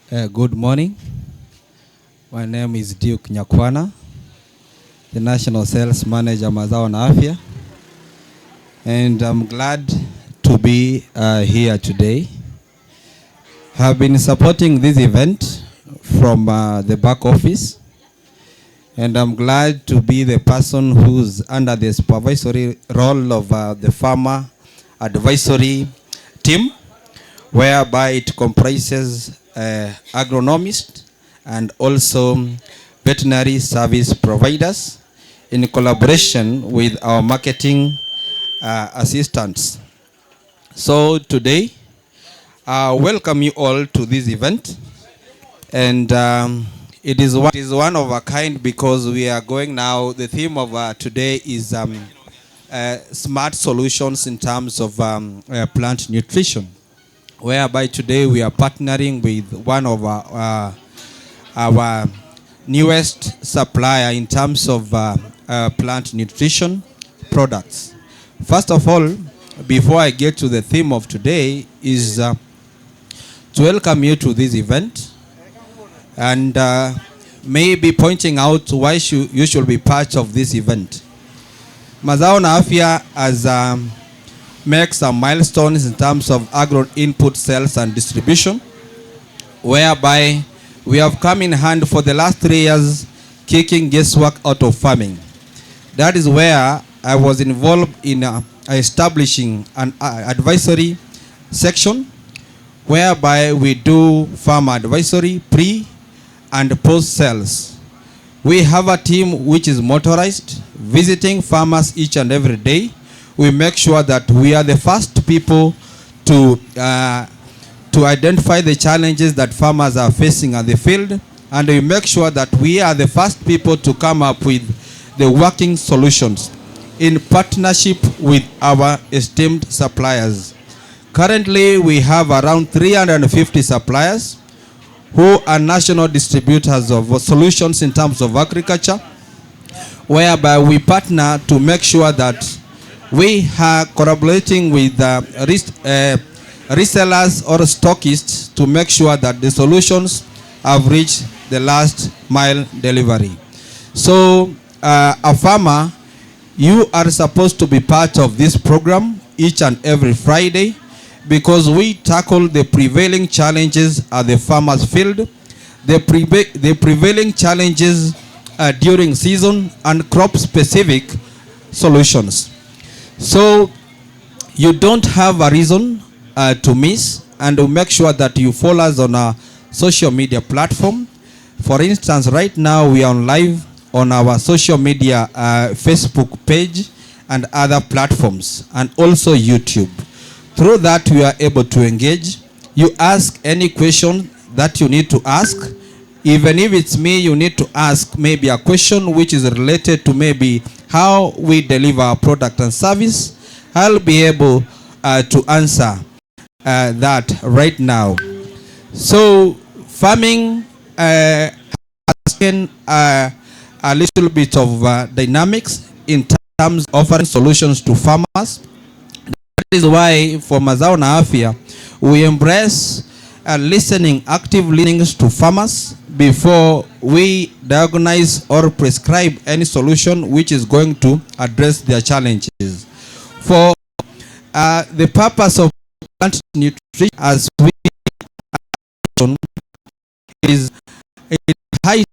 Good morning. My name is Duke Nyakwana, the National Sales Manager Mazao na Afya, and I'm glad to be here today. Have been supporting this event from the back office, and I'm glad to be the person who's under the supervisory role of the farmer advisory team, whereby it comprises agronomists and also veterinary service providers in collaboration with our marketing assistants. So today, welcome you all to this event, and it is one of a kind because we are going now. The theme of today is smart solutions in terms of plant nutrition, whereby today we are partnering with one of our newest supplier in terms of plant nutrition products. First of all, before I get to the theme of today, is to welcome you to this event and maybe pointing out why you should be part of this event. Mazao na Afya has make some milestones in terms of agro input sales and distribution, whereby we have come in hand for the last 3 years kicking guesswork out of farming. That is where I was involved in establishing an advisory section whereby we do farm advisory pre and post sales. We have a team which is motorized, visiting farmers each and every day. We make sure that we are the first people to identify the challenges that farmers are facing at the field, and we make sure that we are the first people to come up with the working solutions in partnership with our esteemed suppliers. Currently, we have around 350 suppliers who are national distributors of solutions in terms of agriculture, whereby we partner to make sure that we are collaborating with resellers or stockists to make sure that the solutions have reached the last mile delivery. So a farmer, you are supposed to be part of this program each and every Friday, because we tackle the prevailing challenges at the farmer's field, the prevailing challenges during season, and crop specific solutions. So you don't have a reason to miss, and to make sure that you follow us on our social media platform. For instance, right now we are on live on our social media Facebook page and other platforms, and also YouTube. Through that, we are able to engage. You ask any question that you need to ask. Even if it's me, you need to ask maybe a question which is related to maybe how we deliver our product and service. I'll be able to answer that right now. So farming has been a little bit of dynamics in terms of offering solutions to farmers. That is why for Mazao na Afya, we embrace listening, active listening to farmers before we diagnose or prescribe any solution which is going to address their challenges. For the purpose of plant nutrition, as we is a high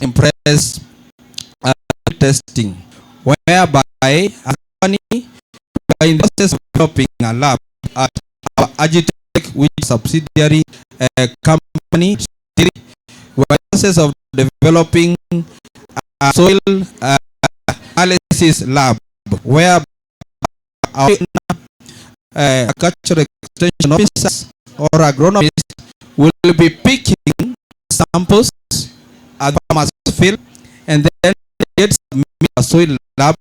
impress testing, whereby as a company we are in the process of developing a lab at our AGITECH, which is a subsidiary company. We are in the process of developing a soil analysis lab, where our agricultural extension officers or agronomists will be picking samples at the farmer's field, and then get submitted to a soil lab,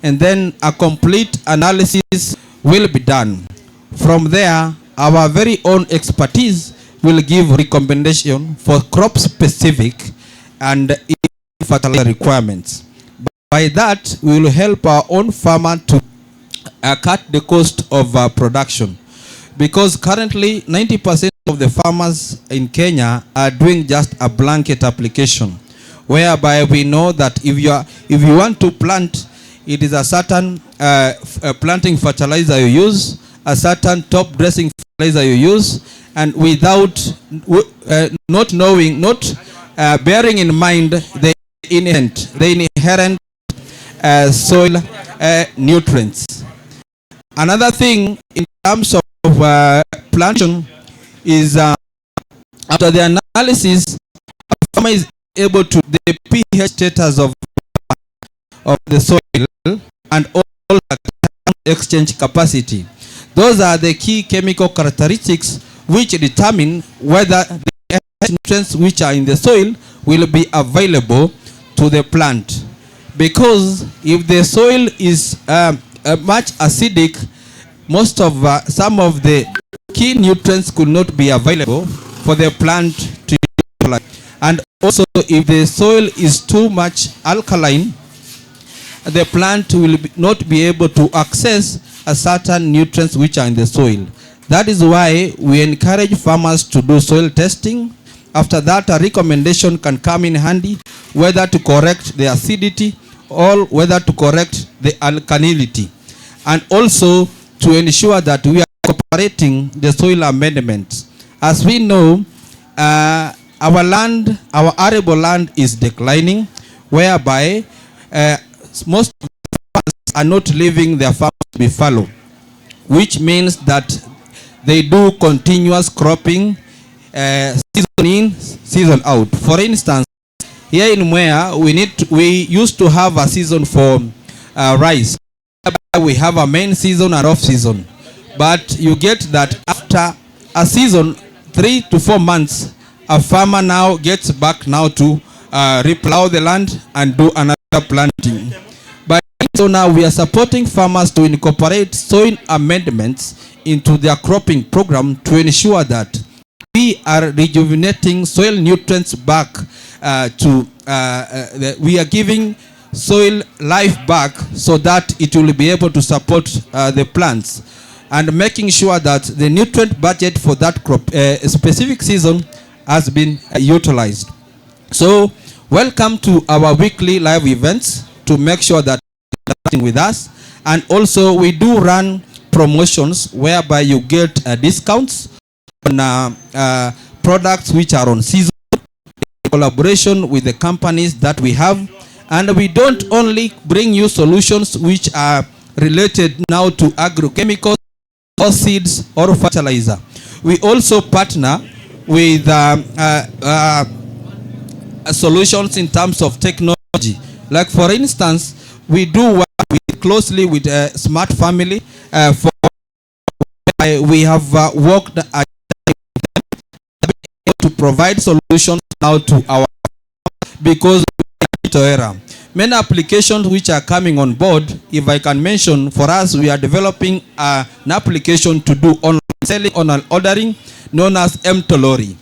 and then a complete analysis will be done. From there, our very own expertise will give recommendation for crop specific and fertilizer requirements. By that, we will help our own farmer to cut the cost of production. because currently 90% of the farmers in Kenya are doing just a blanket application, whereby we know that if you want to plant, it is a certain planting fertilizer you use, a certain top dressing fertilizer you use, and without not knowing, bearing in mind the inherent soil nutrients. Another thing in terms of plantation is after the analysis, a farmer is able to the pH status of the soil and all the exchange capacity. Those are the key chemical characteristics which determine whether the nutrients which are in the soil will be available to the plant. Because if the soil is much acidic, most of some of the key nutrients could not be available for the plant to utilize. And also, if the soil is too much alkaline, the plant will not be able to access a certain nutrients which are in the soil. That is why we encourage farmers to do soil testing. After that, a recommendation can come in handy whether to correct the acidity or whether to correct the alkalinity, and also to ensure that we are incorporating the soil amendments. As we know, our land, our arable land is declining, whereby most farmers are not leaving their farms to be fallow, which means that they do continuous cropping, season in, season out. For instance, here in Mwea, we used to have a season for rice. We have a main season and off season. But you get that after a season, 3 to 4 months, a farmer now gets back now to replow the land and do another planting. But so now we are supporting farmers to incorporate soil amendments into their cropping program to ensure that we are rejuvenating soil nutrients back we are giving soil life back so that it will be able to support the plants, and making sure that the nutrient budget for that crop specific season has been utilized. So welcome to our weekly live events to make sure that you're interacting with us. And also we do run promotions whereby you get discounts on products which are on season, in collaboration with the companies that we have. And we don't only bring you solutions which are related now to agrochemicals or seeds or fertilizer. We also partner with solutions in terms of technology. Like for instance, we do work closely with Smart Family. We have worked to provide solutions now to our, because many applications which are coming on board. If I can mention, for us, we are developing an application to do online selling, online ordering, known as mTolori.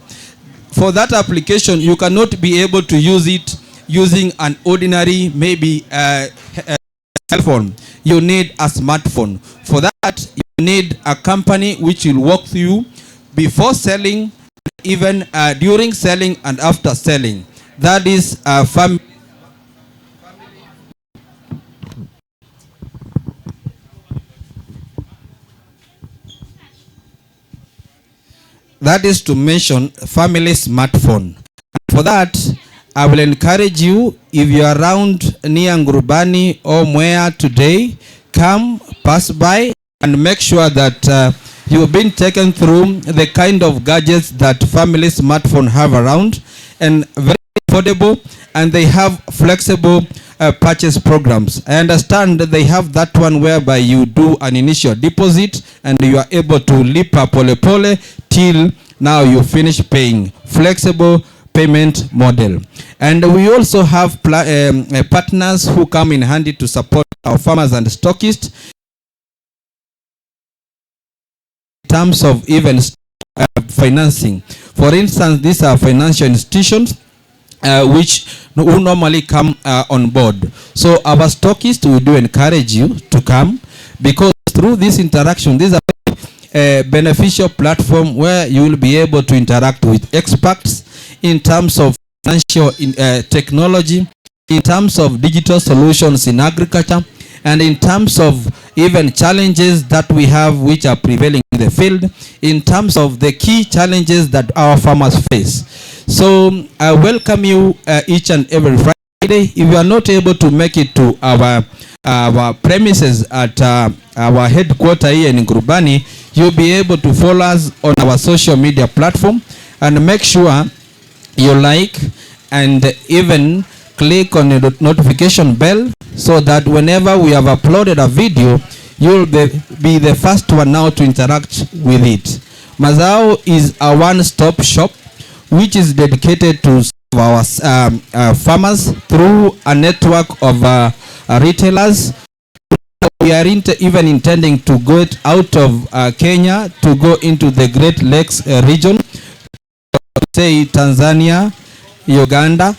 For that application, you cannot be able to use it using an ordinary, maybe cell phone. You need a smartphone. For that, you need a company which will work with you before selling, even during selling and after selling. That is a family. That is to mention family smartphone. For that, I will encourage you, if you are around near Ngurubani or Mwea today, come, pass by, and make sure that you've been taken through the kind of gadgets that family smartphone have around, and very affordable, and they have flexible purchase programs. I understand that they have that one whereby you do an initial deposit and you are able to leap up pole pole till now you finish paying. Flexible payment model. And we also have partners who come in handy to support our farmers and stockists in terms of even financing. For instance, these are financial institutions who normally come on board. So our stockists, we do encourage you to come, because through this interaction, these are a beneficial platform where you will be able to interact with experts in terms of financial technology, in terms of digital solutions in agriculture, and in terms of even challenges that we have which are prevailing in the field, in terms of the key challenges that our farmers face. So I welcome you each and every Friday. If you are not able to make it to our premises at our headquarters here in Ngurubani, you'll be able to follow us on our social media platform, and make sure you like and even click on the notification bell, so that whenever we have uploaded a video, you'll be the first one now to interact with it. Mazao is a one-stop shop which is dedicated to our farmers through a network of retailers. We are even intending to go out of Kenya to go into the Great Lakes region, say Tanzania, Uganda.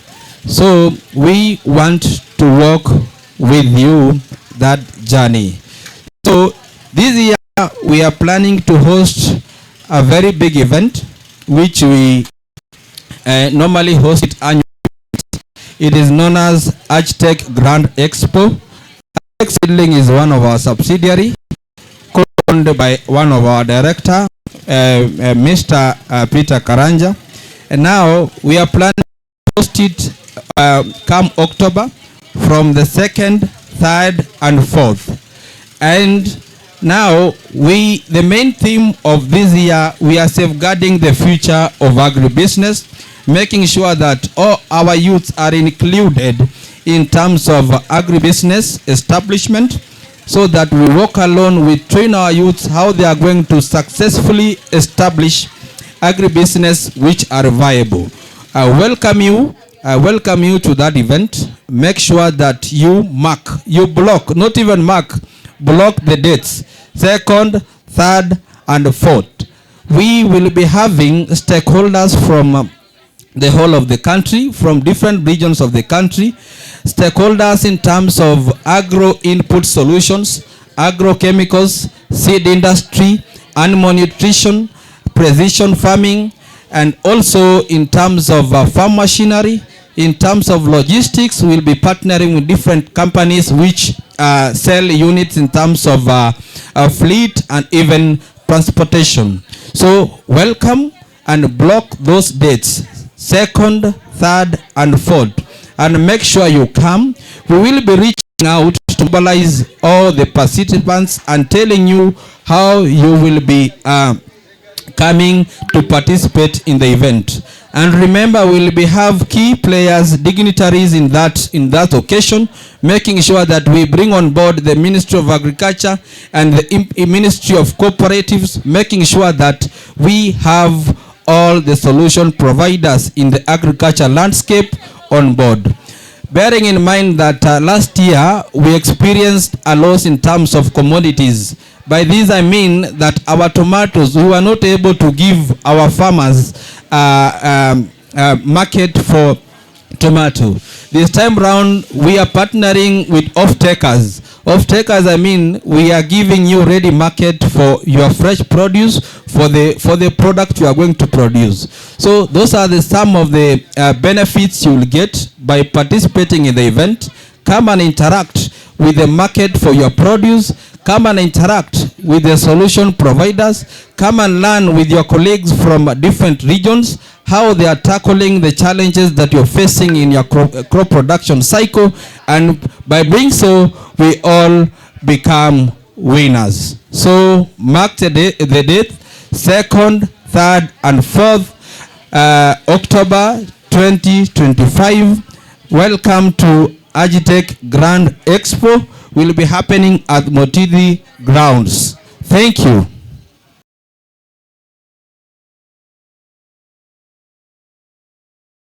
So we want to walk with you that journey. So this year we are planning to host a very big event which we normally host it annually. It is known as AGITECH Grand Expo. AGITECH is one of our subsidiary, owned by one of our director, Mr. Peter Karanja. And now we are planning to host it come October from the 2nd, 3rd and 4th. And now the main theme of this year, we are safeguarding the future of agribusiness, making sure that all our youths are included in terms of agribusiness establishment, so that we walk alone, we train our youths how they are going to successfully establish agribusiness which are viable. I welcome you to that event. Make sure that you block, not even mark, block the dates, 2nd, 3rd and 4th. We will be having stakeholders from the whole of the country, from different regions of the country, stakeholders in terms of agro input solutions, agrochemicals, seed industry, animal nutrition, precision farming, and also in terms of farm machinery. In terms of logistics, we'll be partnering with different companies which sell units in terms of fleet and even transportation. So welcome, and block those dates, 2nd, 3rd and 4th, and make sure you come. We will be reaching out to mobilize all the participants and telling you how you will be coming to participate in the event. And remember, we'll be have key players, dignitaries in that occasion, making sure that we bring on board the Ministry of Agriculture and the Ministry of Cooperatives, making sure that we have all the solution providers in the agriculture landscape on board. Bearing in mind that last year we experienced a loss in terms of commodities. By this I mean that our tomatoes, we were not able to give our farmers market for tomato. This time round we are partnering with off-takers. Off-takers, I mean we are giving you ready market for your fresh produce, for the product you are going to produce. So those are some of the benefits you will get by participating in the event. Come and interact with the market for your produce. Come and interact with the solution providers. Come and learn with your colleagues from different regions how they are tackling the challenges that you're facing in your crop production cycle. And by doing so, we all become winners. So mark the date, 2nd, 3rd and 4th October 2025. Welcome to AGITECH Grand Expo. Will be happening at Motidi grounds. Thank you.